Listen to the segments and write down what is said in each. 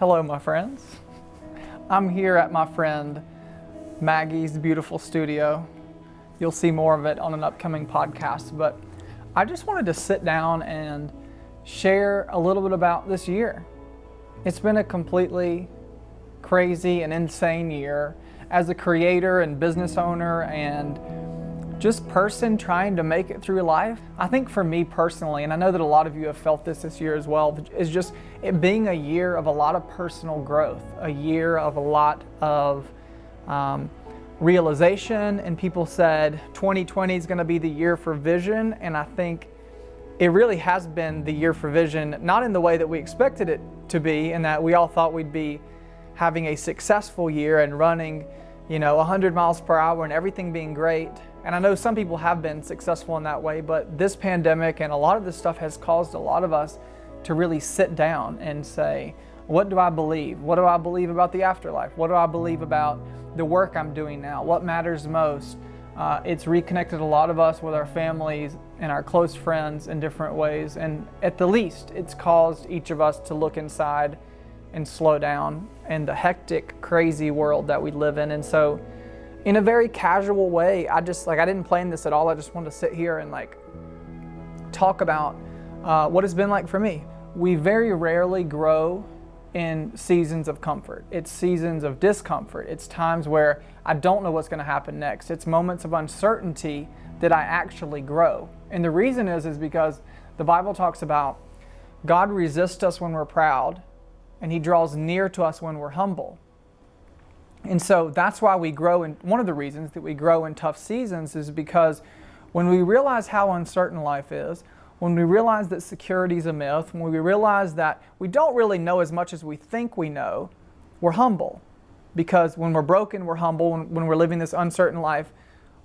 Hello, my friends. I'm here at my friend Maggie's beautiful studio. You'll see more of it on an upcoming podcast, but I just wanted to sit down and share a little bit about this year. It's been a completely crazy and insane year as a creator and business owner and just person trying to make it through life. I think for me personally, and I know that a lot of you have felt this year as well, is just it being a year of a lot of personal growth, a year of a lot of realization. And people said 2020 is going to be the year for vision, and I think it really has been the year for vision, not in the way that we expected it to be, and that we all thought we'd be having a successful year and running 100 miles per hour and everything being great. And I know some people have been successful in that way, but this pandemic and a lot of this stuff has caused a lot of us to really sit down and say, what do I believe? What do I believe about the afterlife? What do I believe about the work I'm doing now? What matters most? It's reconnected a lot of us with our families and our close friends in different ways. And at the least, it's caused each of us to look inside and slow down in the hectic, crazy world that we live in. And so in a very casual way, I didn't plan this at all. I just wanted to sit here and talk about what it's been like for me. We very rarely grow in seasons of comfort. It's seasons of discomfort. It's times where I don't know what's going to happen next. It's moments of uncertainty that I actually grow. And the reason is because the Bible talks about God resists us when we're proud, and He draws near to us when we're humble. And so that's why we grow, and one of the reasons that we grow in tough seasons is because when we realize how uncertain life is, when we realize that security is a myth, when we realize that we don't really know as much as we think we know, we're humble. Because when we're broken, we're humble. When we're living this uncertain life,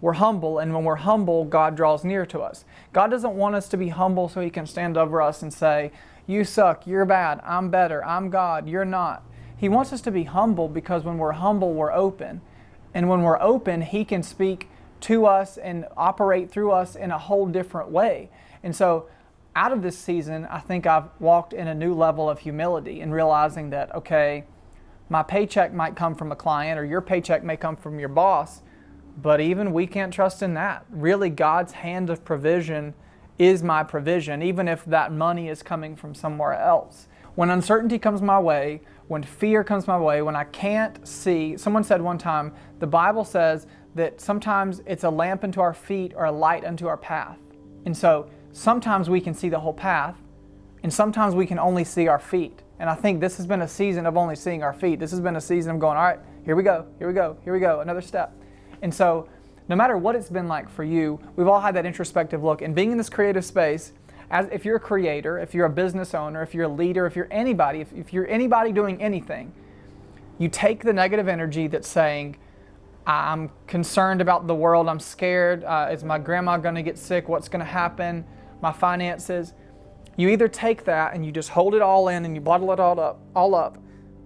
we're humble. And when we're humble, God draws near to us. God doesn't want us to be humble so He can stand over us and say, you suck, you're bad, I'm better, I'm God, you're not. He wants us to be humble because when we're humble, we're open. And when we're open, He can speak to us and operate through us in a whole different way. And so out of this season, I think I've walked in a new level of humility and realizing that, okay, my paycheck might come from a client or your paycheck may come from your boss, but even we can't trust in that. Really, God's hand of provision is my provision, even if that money is coming from somewhere else. When uncertainty comes my way, when fear comes my way, when I can't see, someone said one time, the Bible says that sometimes it's a lamp unto our feet or a light unto our path. And so sometimes we can see the whole path, and sometimes we can only see our feet. And I think this has been a season of only seeing our feet. This has been a season of going, all right, here we go, another step. And so no matter what it's been like for you, we've all had that introspective look. And being in this creative space, if you're a creator, if you're a business owner, if you're a leader, if you're anybody, if you're anybody doing anything, you take the negative energy that's saying, I'm concerned about the world, I'm scared, is my grandma going to get sick, what's going to happen, my finances. You either take that and you just hold it all in and you bottle it all up,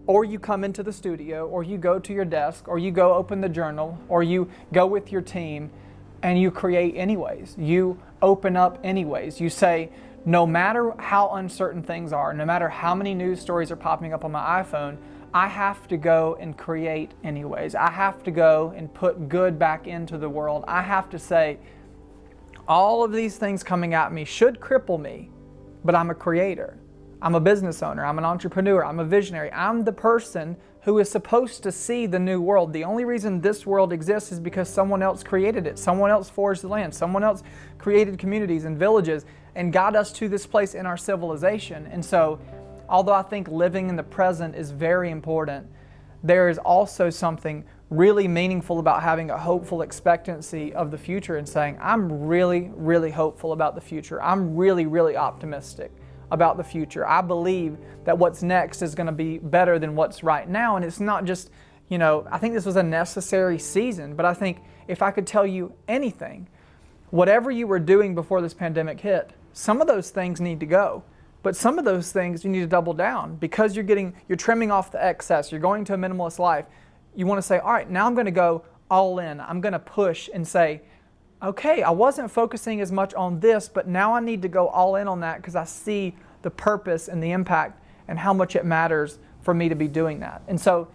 or you come into the studio, or you go to your desk, or you go open the journal, or you go with your team and you create anyways. You open up anyways. You say, no matter how uncertain things are, no matter how many news stories are popping up on my iPhone, I have to go and create anyways. I have to go and put good back into the world. I have to say, all of these things coming at me should cripple me, but I'm a creator. I'm a business owner. I'm an entrepreneur. I'm a visionary. I'm the person who is supposed to see the new world. The only reason this world exists is because someone else created it. Someone else forged the land. Someone else created communities and villages and got us to this place in our civilization. And so, although I think living in the present is very important, there is also something really meaningful about having a hopeful expectancy of the future and saying, I'm really, really hopeful about the future. I'm really, really optimistic about the future. I believe that what's next is going to be better than what's right now. And it's not just, I think this was a necessary season, but I think if I could tell you anything, whatever you were doing before this pandemic hit, some of those things need to go. But some of those things you need to double down because you're trimming off the excess. You're going to a minimalist life. You want to say, all right, now I'm going to go all in. I'm going to push and say, okay, I wasn't focusing as much on this, but now I need to go all in on that because I see the purpose and the impact and how much it matters for me to be doing that. And so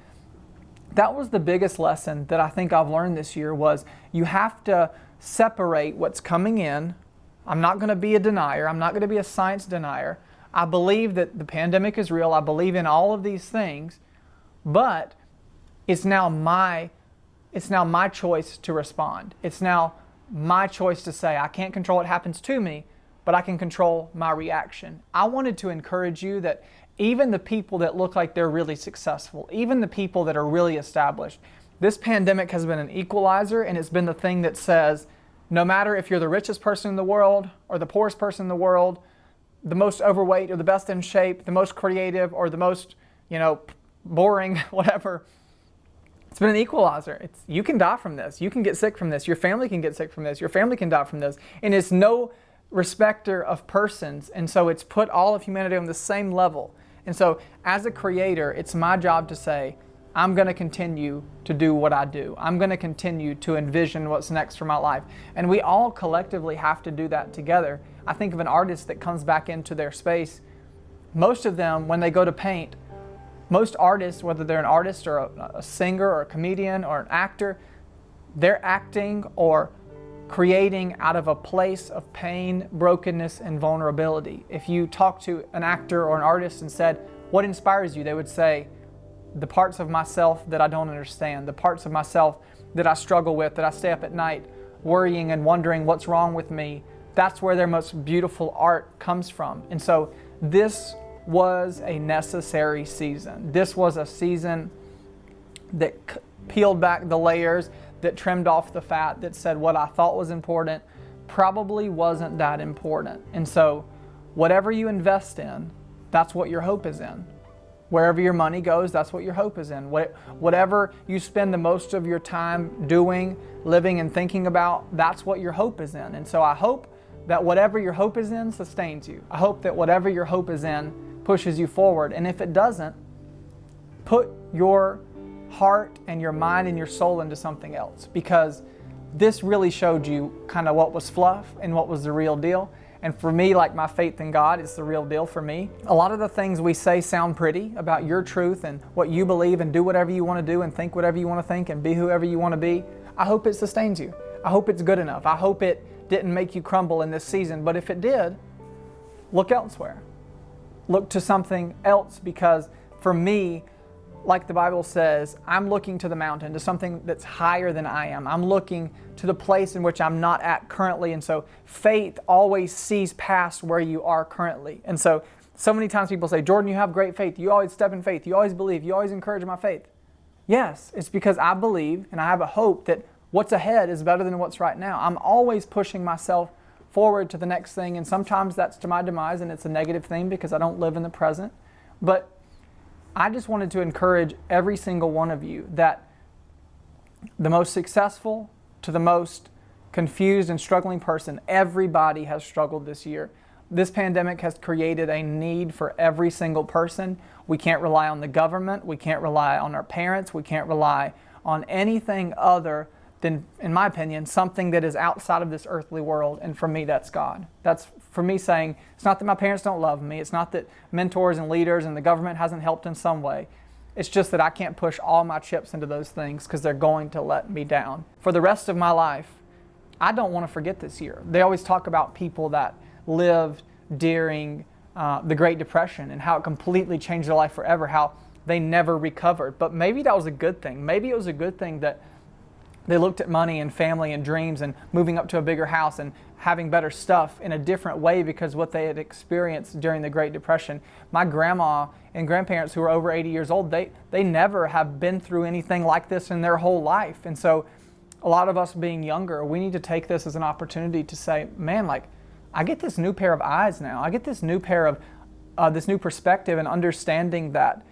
that was the biggest lesson that I think I've learned this year, was you have to separate what's coming in. I'm not going to be a denier. I'm not going to be a science denier. I believe that the pandemic is real. I believe in all of these things, but it's now my choice to respond. It's now my choice to say, I can't control what happens to me, but I can control my reaction. I wanted to encourage you that even the people that look like they're really successful, even the people that are really established, this pandemic has been an equalizer, and it's been the thing that says, no matter if you're the richest person in the world or the poorest person in the world, the most overweight or the best in shape, the most creative or the most, boring, whatever, it's been an equalizer. You can die from this. You can get sick from this. Your family can get sick from this. Your family can die from this. And it's no respecter of persons. And so it's put all of humanity on the same level. And so as a creator, it's my job to say, I'm going to continue to do what I do. I'm going to continue to envision what's next for my life. And we all collectively have to do that together. I think of an artist that comes back into their space. Most of them, when they go to paint, most artists, whether they're an artist or a singer or a comedian or an actor, they're acting or creating out of a place of pain, brokenness, and vulnerability. If you talk to an actor or an artist and said, what inspires you? They would say, the parts of myself that I don't understand, the parts of myself that I struggle with, that I stay up at night worrying and wondering what's wrong with me. That's where their most beautiful art comes from. And so this was a necessary season. This was a season that peeled back the layers, that trimmed off the fat, that said what I thought was important probably wasn't that important. And so whatever you invest in, that's what your hope is in. Wherever your money goes, that's what your hope is in. Whatever you spend the most of your time doing, living, and thinking about, that's what your hope is in. And so I hope that whatever your hope is in sustains you. I hope that whatever your hope is in pushes you forward. And if it doesn't, put your heart and your mind and your soul into something else, because this really showed you kind of what was fluff and what was the real deal. And for me, like my faith in God, it's the real deal for me. A lot of the things we say sound pretty about your truth and what you believe, and do whatever you want to do and think whatever you want to think and be whoever you want to be. I hope it sustains you. I hope it's good enough. I hope it didn't make you crumble in this season. But if it did, look elsewhere. Look to something else, because for me, like the Bible says, I'm looking to the mountain, to something that's higher than I am. I'm looking to the place in which I'm not at currently. And so faith always sees past where you are currently. And so many times people say, Jordan, you have great faith. You always step in faith. You always believe. You always encourage my faith. Yes, it's because I believe and I have a hope that what's ahead is better than what's right now. I'm always pushing myself forward to the next thing. And sometimes that's to my demise, and it's a negative thing because I don't live in the present. But I just wanted to encourage every single one of you that the most successful to the most confused and struggling person, everybody has struggled this year. This pandemic has created a need for every single person. We can't rely on the government. We can't rely on our parents. We can't rely on anything other than, in my opinion, something that is outside of this earthly world. And for me, that's God. That's for me saying, it's not that my parents don't love me. It's not that mentors and leaders and the government hasn't helped in some way. It's just that I can't push all my chips into those things because they're going to let me down. For the rest of my life, I don't want to forget this year. They always talk about people that lived during the Great Depression and how it completely changed their life forever, how they never recovered. But maybe that was a good thing. Maybe it was a good thing that they looked at money and family and dreams and moving up to a bigger house and having better stuff in a different way because what they had experienced during the Great Depression. My grandma and grandparents who are over 80 years old, they never have been through anything like this in their whole life. And so a lot of us being younger, we need to take this as an opportunity to say, man, like, I get this new pair of eyes now. I get this new pair of, this new perspective and understanding that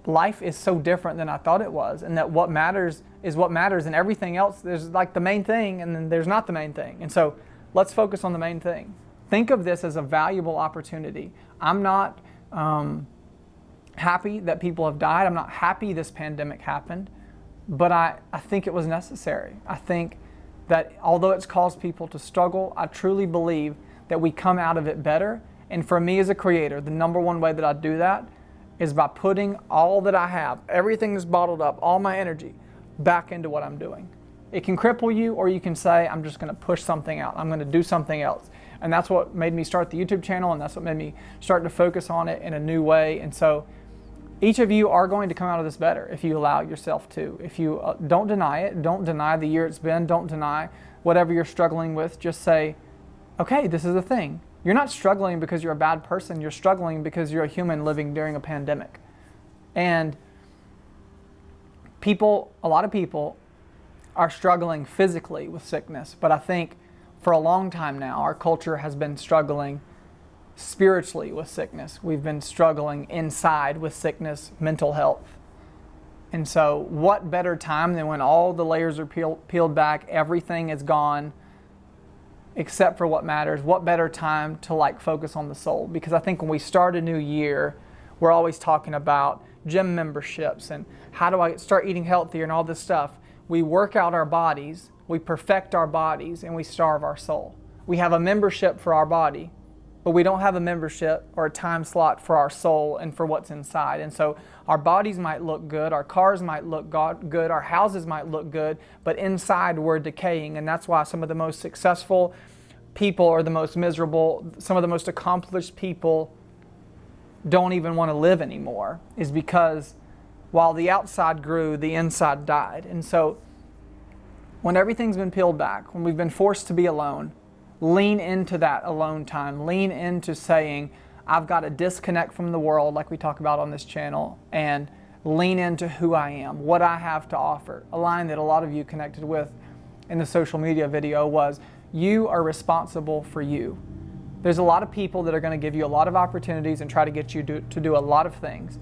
life is so different than I thought it was, and that what matters is what matters, and everything else, there's like the main thing and then there's not the main thing. And so let's focus on the main thing. Think of this as a valuable opportunity. I'm not happy that people have died. I'm not happy this pandemic happened, but I think it was necessary. I think that although it's caused people to struggle, I truly believe that we come out of it better. And for me as a creator, the number one way that I do that is by putting all that I have, everything that's bottled up, all my energy, back into what I'm doing. It can cripple you, or you can say, I'm just going to push something out. I'm going to do something else. And that's what made me start the YouTube channel, and that's what made me start to focus on it in a new way. And so each of you are going to come out of this better if you allow yourself to. If you don't deny it, don't deny the year it's been, don't deny whatever you're struggling with. Just say, okay, this is the thing. You're not struggling because you're a bad person. You're struggling because you're a human living during a pandemic. And a lot of people are struggling physically with sickness, but I think for a long time now, our culture has been struggling spiritually with sickness. We've been struggling inside with sickness, mental health. And so what better time than when all the layers are peeled back, everything is gone except for what matters. What better time to focus on the soul? Because I think when we start a new year, we're always talking about gym memberships and how do I start eating healthier and all this stuff. We work out our bodies, we perfect our bodies, and we starve our soul. We have a membership for our body, but we don't have a membership or a time slot for our soul and for what's inside. And so our bodies might look good, our cars might look good, our houses might look good, but inside we're decaying. And that's why some of the most successful people are the most miserable, some of the most accomplished people don't even want to live anymore, is because while the outside grew, the inside died. And so when everything's been peeled back, when we've been forced to be alone, lean into that alone time. Lean into saying, I've got to disconnect from the world, like we talk about on this channel, and lean into who I am, what I have to offer. A line that a lot of you connected with in the social media video was, you are responsible for you. There's a lot of people that are going to give you a lot of opportunities and try to get you to do a lot of things.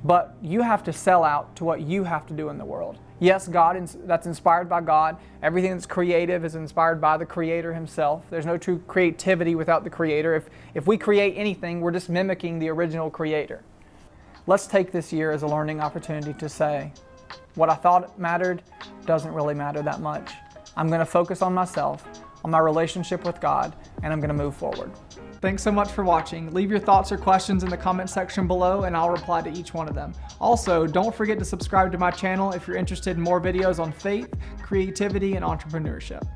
But you have to sell out to what you have to do in the world. Yes, that's inspired by God. Everything that's creative is inspired by the Creator Himself. There's no true creativity without the Creator. If we create anything, we're just mimicking the original Creator. Let's take this year as a learning opportunity to say, what I thought mattered doesn't really matter that much. I'm going to focus on myself, on my relationship with God, and I'm going to move forward. Thanks so much for watching. Leave your thoughts or questions in the comment section below and I'll reply to each one of them. Also, don't forget to subscribe to my channel if you're interested in more videos on faith, creativity, and entrepreneurship.